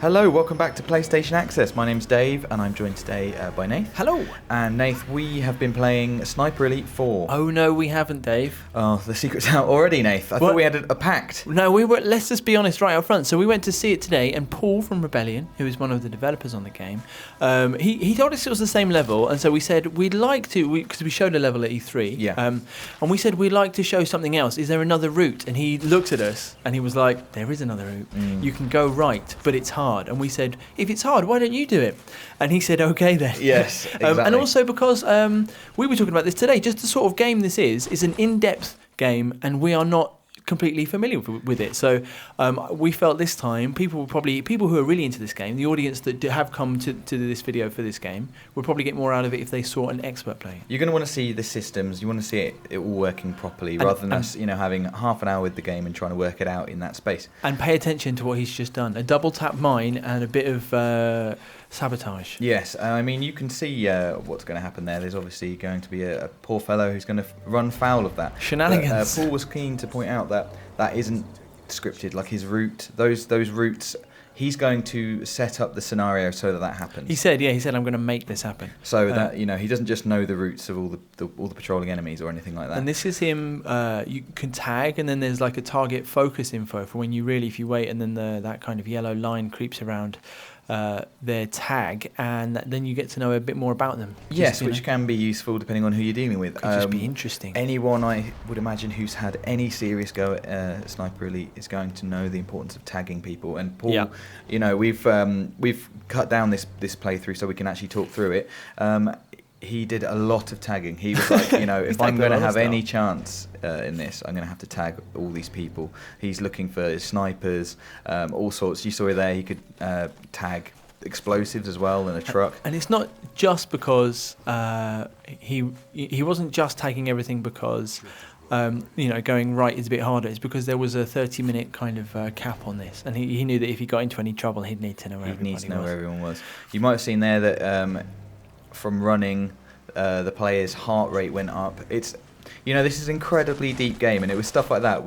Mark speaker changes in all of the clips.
Speaker 1: Hello, welcome back to PlayStation Access. My name's Dave, and I'm joined today by Nath.
Speaker 2: Hello.
Speaker 1: And Nath, we have been playing Sniper Elite 4.
Speaker 2: Oh no, we haven't, Dave.
Speaker 1: Oh, the secret's out already, Nath. I thought we had a pact.
Speaker 2: No, we were. Let's just be honest right up front. So we went to see it today, and Paul from Rebellion, who is one of the developers on the game, he told us it was the same level, and so we said we'd like to, because we showed a level at E3.
Speaker 1: Yeah.
Speaker 2: And we said we'd like to show something else. Is there another route? And he looked at us, and he was like, "There is another route. You can go right, but it's hard." And we said, "If it's hard, why don't you do it?" And he said, "Okay then."
Speaker 1: Yes, exactly.
Speaker 2: And also because we were talking about this today, just the sort of game this is an in-depth game, and we are not completely familiar with it. So we felt this time people who are really into this game, the audience that have come to this video for this game, would probably get more out of it if they saw an expert play.
Speaker 1: You're going to want to see the systems. You want to see it all working properly, rather than us, having half an hour with the game and trying to work it out in that space.
Speaker 2: And pay attention to what he's just done: a double tap mine and a bit of sabotage.
Speaker 1: Yes, I mean, you can see what's going to happen there. There's obviously going to be a poor fellow who's going to run foul of that.
Speaker 2: Shenanigans.
Speaker 1: But, Paul was keen to point out that isn't scripted. Like his route, those routes, he's going to set up the scenario so that happens.
Speaker 2: He said, I'm going to make this happen.
Speaker 1: So that he doesn't just know the routes of all the patrolling enemies or anything like that.
Speaker 2: And this is him. You can tag, and then there's like a target focus info for when if you wait, and then that kind of yellow line creeps around their tag, and then you get to know a bit more about them.
Speaker 1: Yes, which can be useful depending on who you're dealing with.
Speaker 2: Could just be interesting.
Speaker 1: Anyone, I would imagine, who's had any serious go at Sniper Elite is going to know the importance of tagging people. And Paul, we've cut down this playthrough so we can actually talk through it. He did a lot of tagging. He was like, if I'm going to have any chance in this, I'm going to have to tag all these people. He's looking for snipers, all sorts. You saw there, he could tag explosives as well in a truck.
Speaker 2: And it's not just because he wasn't just tagging everything because going right is a bit harder. It's because there was a 30-minute kind of cap on this, and he knew that if he got into any trouble, he'd need to know where
Speaker 1: everyone was. You might have seen there that from running, the player's heart rate went up. It's this is an incredibly deep game, and it was stuff like that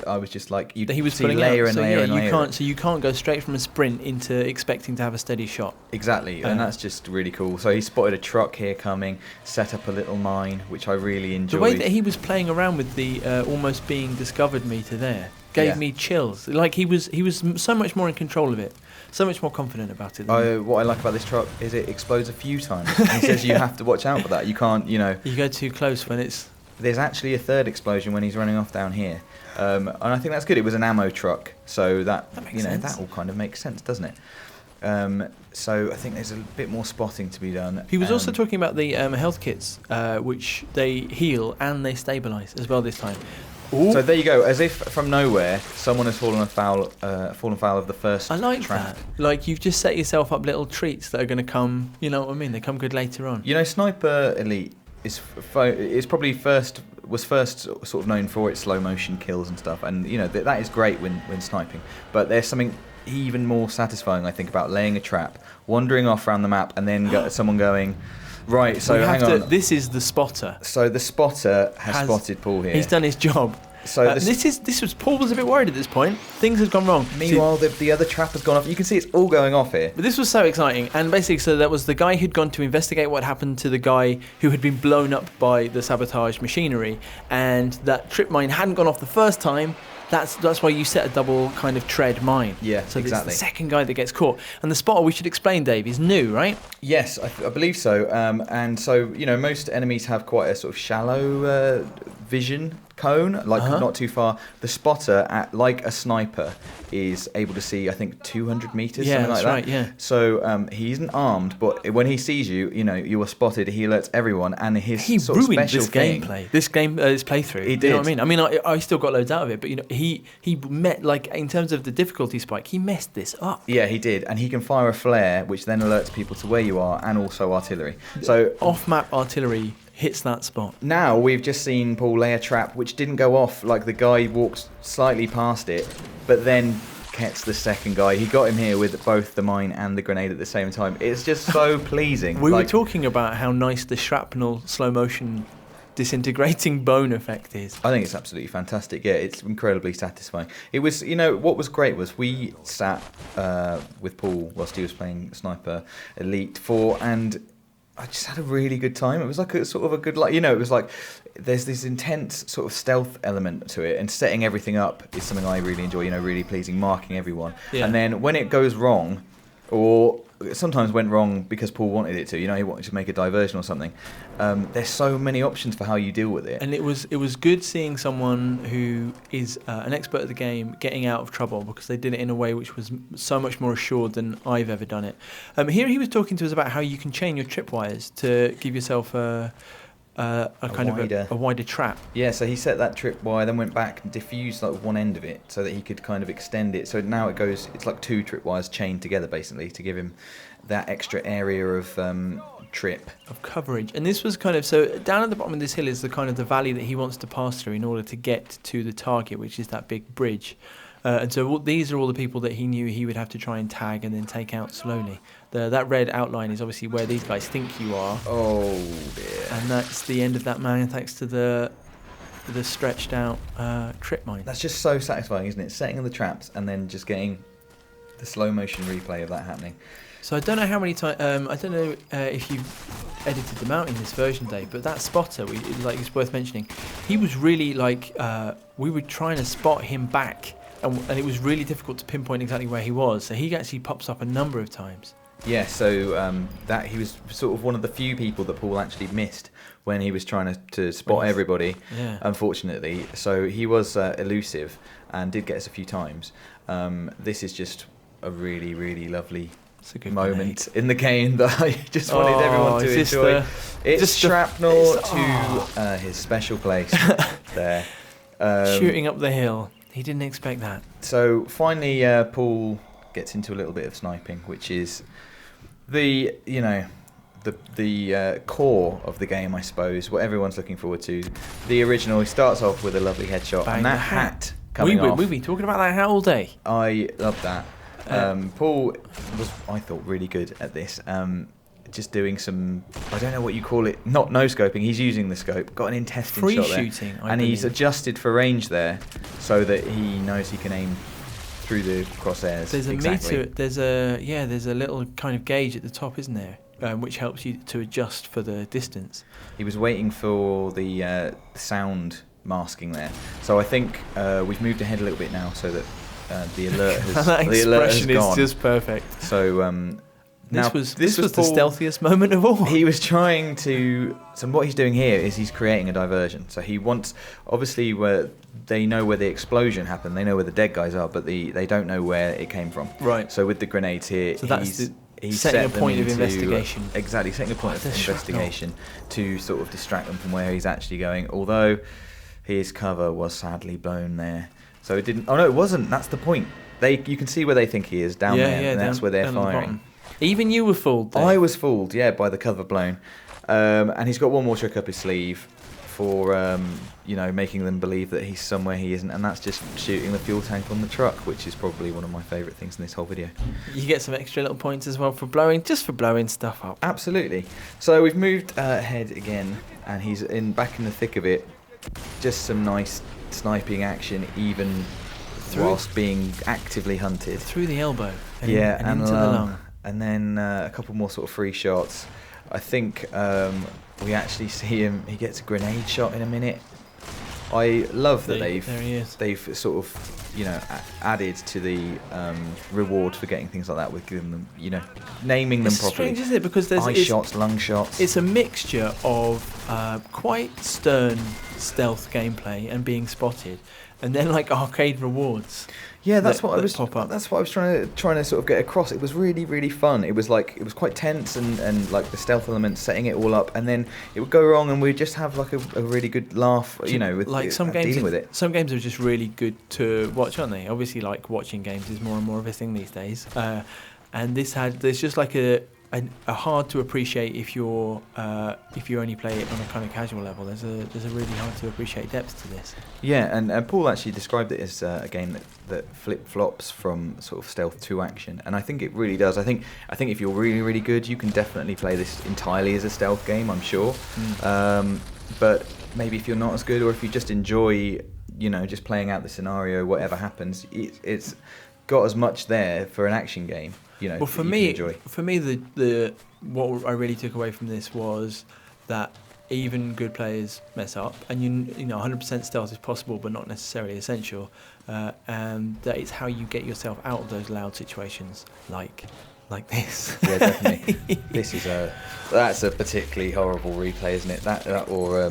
Speaker 1: I was just like,
Speaker 2: he was
Speaker 1: see layer and layer and layer.
Speaker 2: So you can't go straight from a sprint into expecting to have a steady shot.
Speaker 1: Exactly, and that's just really cool. So he spotted a truck here coming, set up a little mine, which I really enjoyed.
Speaker 2: The way that he was playing around with the almost being discovered meter there gave me chills. Like he was so much more in control of it. So much more confident about it.
Speaker 1: What I like about this truck is it explodes a few times. And he says you have to watch out for that. You can't,
Speaker 2: You go too close when it's...
Speaker 1: There's actually a third explosion when he's running off down here. And I think that's good. It was an ammo truck. So that makes sense. That all kind of makes sense, doesn't it? So I think there's a bit more spotting to be done.
Speaker 2: He was also talking about the health kits, which they heal and they stabilise as well this time. Ooh.
Speaker 1: So there you go. As if from nowhere, someone has fallen foul of the first trap.
Speaker 2: I like that. Like you've just set yourself up little treats that are going to come. You know what I mean? They come good later on.
Speaker 1: Sniper Elite was first sort of known for its slow motion kills and stuff, and that is great when sniping. But there's something even more satisfying, I think, about laying a trap, wandering off around the map, and then someone going. Right, so hang on.
Speaker 2: This is the spotter.
Speaker 1: So the spotter has spotted Paul here.
Speaker 2: He's done his job.
Speaker 1: So
Speaker 2: Paul was a bit worried at this point. Things had gone wrong.
Speaker 1: Meanwhile, the other trap has gone off. You can see it's all going off here.
Speaker 2: But this was so exciting, and basically, so that was the guy who'd gone to investigate what happened to the guy who had been blown up by the sabotage machinery, and that trip mine hadn't gone off the first time. That's why you set a double kind of tread mine.
Speaker 1: Yeah,
Speaker 2: so
Speaker 1: exactly.
Speaker 2: It's the second guy that gets caught. And the spotter, we should explain, Dave, is new, right?
Speaker 1: Yes, I believe so. And so, most enemies have quite a sort of shallow vision cone, not too far. The spotter, like a sniper, is able to see, I think, 200 meters, something like that.
Speaker 2: Right, yeah.
Speaker 1: So he isn't armed, but when he sees you, you are spotted. He alerts everyone, and
Speaker 2: he
Speaker 1: sort of
Speaker 2: ruined
Speaker 1: special
Speaker 2: this
Speaker 1: thing.
Speaker 2: gameplay, this playthrough.
Speaker 1: He did.
Speaker 2: You know what I mean? I still got loads out of it, but he met, like, in terms of the difficulty spike, he messed this up.
Speaker 1: Yeah, he did, and he can fire a flare, which then alerts people to where you are, and also artillery. So
Speaker 2: off-map artillery hits that spot.
Speaker 1: Now we've just seen Paul lay a trap which didn't go off. Like the guy walked slightly past it, but then gets the second guy. He got him here with both the mine and the grenade at the same time. It's just so pleasing.
Speaker 2: We were talking about how nice the shrapnel slow motion disintegrating bone effect is.
Speaker 1: I think it's absolutely fantastic. Yeah, it's incredibly satisfying. It was, what was great was we sat with Paul whilst he was playing Sniper Elite 4, and I just had a really good time. It was like a sort of a good, it was like there's this intense sort of stealth element to it, and setting everything up is something I really enjoy. Really pleasing, marking everyone, and then when it goes wrong, or sometimes went wrong because Paul wanted it to. He wanted to make a diversion or something. There's so many options for how you deal with it.
Speaker 2: And it was good seeing someone who is an expert at the game getting out of trouble, because they did it in a way which was so much more assured than I've ever done it. Here he was talking to us about how you can chain your tripwires to give yourself a wider trap.
Speaker 1: Yeah, so he set that tripwire, then went back and diffused like one end of it so that he could kind of extend it. So now it's like 2 tripwires chained together basically to give him that extra area of trip.
Speaker 2: Of coverage. And this was so down at the bottom of this hill is the kind of the valley that he wants to pass through in order to get to the target, which is that big bridge. And so these are all the people that he knew he would have to try and tag and then take out slowly. That red outline is obviously where these guys think you are.
Speaker 1: Oh dear.
Speaker 2: And that's the end of that man, thanks to the stretched out trip mine.
Speaker 1: That's just so satisfying, isn't it? Setting the traps and then just getting the slow motion replay of that happening.
Speaker 2: So I don't know how many times. I don't know if you've edited them out in this version, Dave. But that spotter, it's worth mentioning. He was really we were trying to spot him back, and it was really difficult to pinpoint exactly where he was. So he actually pops up a number of times.
Speaker 1: Yeah, so that he was sort of one of the few people that Paul actually missed when he was trying to spot everybody, unfortunately. So he was elusive and did get us a few times. This is just a really, really lovely moment in the game that I just wanted everyone to enjoy. It's shrapnel to his special place there.
Speaker 2: Shooting up the hill. He didn't expect that.
Speaker 1: So finally, Paul gets into a little bit of sniping, which is the core of the game, I suppose, what everyone's looking forward to. The original, he starts off with a lovely headshot, and that hat coming off.
Speaker 2: We've been talking about that hat all day.
Speaker 1: I love that. Paul was, I thought, really good at this. Just doing some, I don't know what you call it, not no-scoping, he's using the scope, got an intestine
Speaker 2: free
Speaker 1: shot there.
Speaker 2: Shooting,
Speaker 1: and he's adjusted for range there so that he knows he can aim through the crosshairs.
Speaker 2: There's a meter, there's a little kind of gauge at the top, isn't there, which helps you to adjust for the distance.
Speaker 1: He was waiting for the sound masking there. So I think we've moved ahead a little bit now so that the alert has,
Speaker 2: that
Speaker 1: the alert has
Speaker 2: expression
Speaker 1: gone.
Speaker 2: is just perfect.
Speaker 1: So
Speaker 2: this was the stealthiest moment of all.
Speaker 1: He was trying to. So what he's doing here is he's creating a diversion. So he wants, obviously, where they know where the explosion happened, they know where the dead guys are, but they don't know where it came from.
Speaker 2: Right.
Speaker 1: So with the grenades here,
Speaker 2: so he's setting a point of investigation.
Speaker 1: Exactly, setting a point of investigation to sort of distract them from where he's actually going. Although his cover was sadly blown there, so it didn't. Oh no, it wasn't. That's the point. You can see where they think he is down there, and that's where they're firing.
Speaker 2: Even you were fooled, Dave.
Speaker 1: I was fooled, by the cover blown. And he's got one more trick up his sleeve for, making them believe that he's somewhere he isn't, and that's just shooting the fuel tank on the truck, which is probably one of my favourite things in this whole video.
Speaker 2: You get some extra little points as well for blowing stuff up.
Speaker 1: Absolutely. So we've moved ahead again, and he's back in the thick of it. Just some nice sniping action, even whilst being actively hunted.
Speaker 2: Through the elbow and into the lung.
Speaker 1: And then a couple more sort of free shots. I think we actually see him. He gets a grenade shot in a minute. I love that they've sort of added to the reward for getting things like that with giving them naming them properly.
Speaker 2: It's strange, isn't it? Because there's
Speaker 1: eye shots, lung shots.
Speaker 2: It's a mixture of quite stern stealth gameplay and being spotted, and then like arcade rewards.
Speaker 1: Yeah, that's what I was.
Speaker 2: Pop up.
Speaker 1: That's what I was trying to sort of get across. It was really, really fun. It was quite tense and like the stealth elements, setting it all up, and then it would go wrong, and we'd just have like a really good laugh, with
Speaker 2: like some games.
Speaker 1: Dealing with it.
Speaker 2: Some games are just really good to watch, aren't they? Obviously, like watching games is more and more of a thing these days. And there's just like a hard to appreciate if you only play it on a kind of casual level. There's a really hard to appreciate depth to this.
Speaker 1: Yeah, and Paul actually described it as a game that flip flops from sort of stealth to action, and I think it really does. I think if you're really, really good, you can definitely play this entirely as a stealth game, I'm sure. But maybe if you're not as good, or if you just enjoy, just playing out the scenario, whatever happens, it's got as much there for an action game.
Speaker 2: Well, for me, the what I really took away from this was that even good players mess up, and 100% stealth is possible, but not necessarily essential, and that it's how you get yourself out of those loud situations, like this.
Speaker 1: Yeah, definitely. That's a particularly horrible replay, isn't it? That or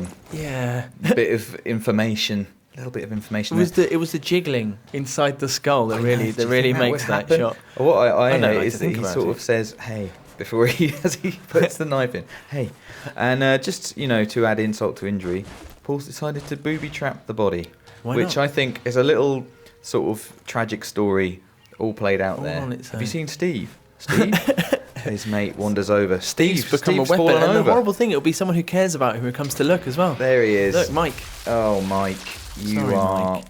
Speaker 1: bit of information. A little bit of information.
Speaker 2: It was the jiggling inside the skull that really makes that shot.
Speaker 1: What I know is that he sort of says, "Hey," before he puts the knife in. Hey, and just to add insult to injury, Paul's decided to booby trap the body, which I think is a little sort of tragic story, all played out there. Have you seen Steve? His mate wanders over. Steve's
Speaker 2: become a weapon, and the horrible thing, it'll be someone who cares about him who comes to look as well.
Speaker 1: There he is.
Speaker 2: Look, Mike.
Speaker 1: Oh, Mike.
Speaker 2: Mike.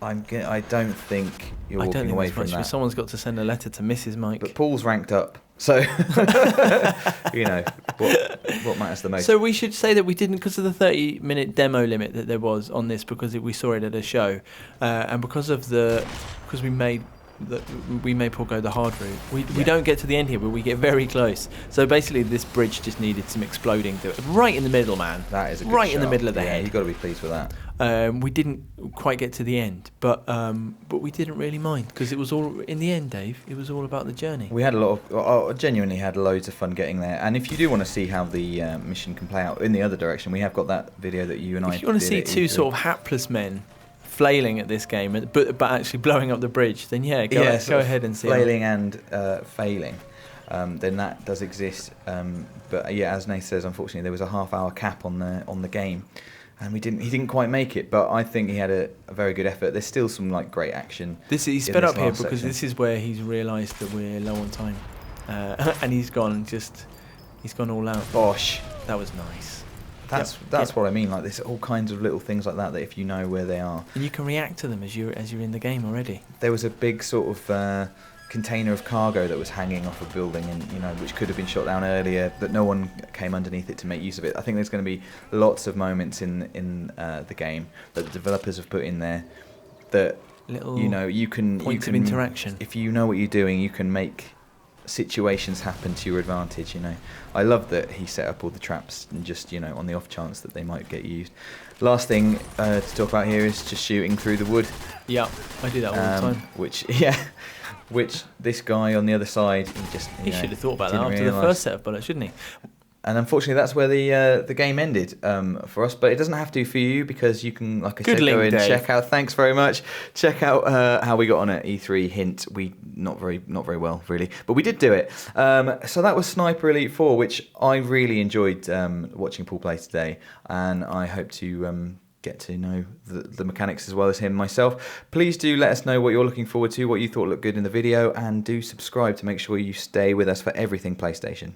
Speaker 1: I don't think you're walking away from that.
Speaker 2: Someone's got to send a letter to Mrs. Mike.
Speaker 1: But Paul's ranked up, so what matters the most.
Speaker 2: So we should say that we didn't, because of the 30-minute demo limit that there was on this, because we saw it at a show, and because we made Paul go the hard route. We don't get to the end here, but we get very close. So basically, this bridge just needed some exploding right in the middle, man.
Speaker 1: That is a good
Speaker 2: right
Speaker 1: shot.
Speaker 2: In the middle of the head.
Speaker 1: You've got to be pleased with that.
Speaker 2: We didn't quite get to the end, but we didn't really mind, because it was all in the end, Dave. It was all about the journey.
Speaker 1: We had genuinely had loads of fun getting there. And if you do want to see how the mission can play out in the other direction, we have got that video that you and I.
Speaker 2: If you want to see two sort of hapless men flailing at this game, but actually blowing up the bridge, then go ahead and see
Speaker 1: flailing and failing. Then that does exist. But as Nath says, unfortunately there was a half-hour cap on the game, and he didn't quite make it. But I think he had a very good effort. There's still some great action.
Speaker 2: He's sped up here because this is where he's realised that we're low on time, and he's gone all out.
Speaker 1: Bosh,
Speaker 2: that was nice.
Speaker 1: That's what I mean. There's all kinds of little things like that if you know where they are,
Speaker 2: and you can react to them as you're in the game already.
Speaker 1: There was a big sort of container of cargo that was hanging off a building, and which could have been shot down earlier, but no one came underneath it to make use of it. I think there's going to be lots of moments in the game that the developers have put in there that
Speaker 2: little
Speaker 1: you can
Speaker 2: points of interaction.
Speaker 1: If you know what you're doing, you can make situations happen to your advantage. I love that he set up all the traps, and just on the off chance that they might get used. Last thing to talk about here is just shooting through the wood.
Speaker 2: Yeah, I do that all the time.
Speaker 1: Which this guy on the other side, he
Speaker 2: should have thought about that after the first set of bullets, shouldn't he?
Speaker 1: And unfortunately, that's where the game ended for us. But it doesn't have to for you, because you can, like I said, go in and check out. Thanks very much. Check out how we got on at E3. Hint: we not very well, really, but we did do it. So that was Sniper Elite 4, which I really enjoyed watching Paul play today, and I hope to get to know the mechanics as well as him myself. Please do let us know what you're looking forward to, what you thought looked good in the video, and do subscribe to make sure you stay with us for everything PlayStation.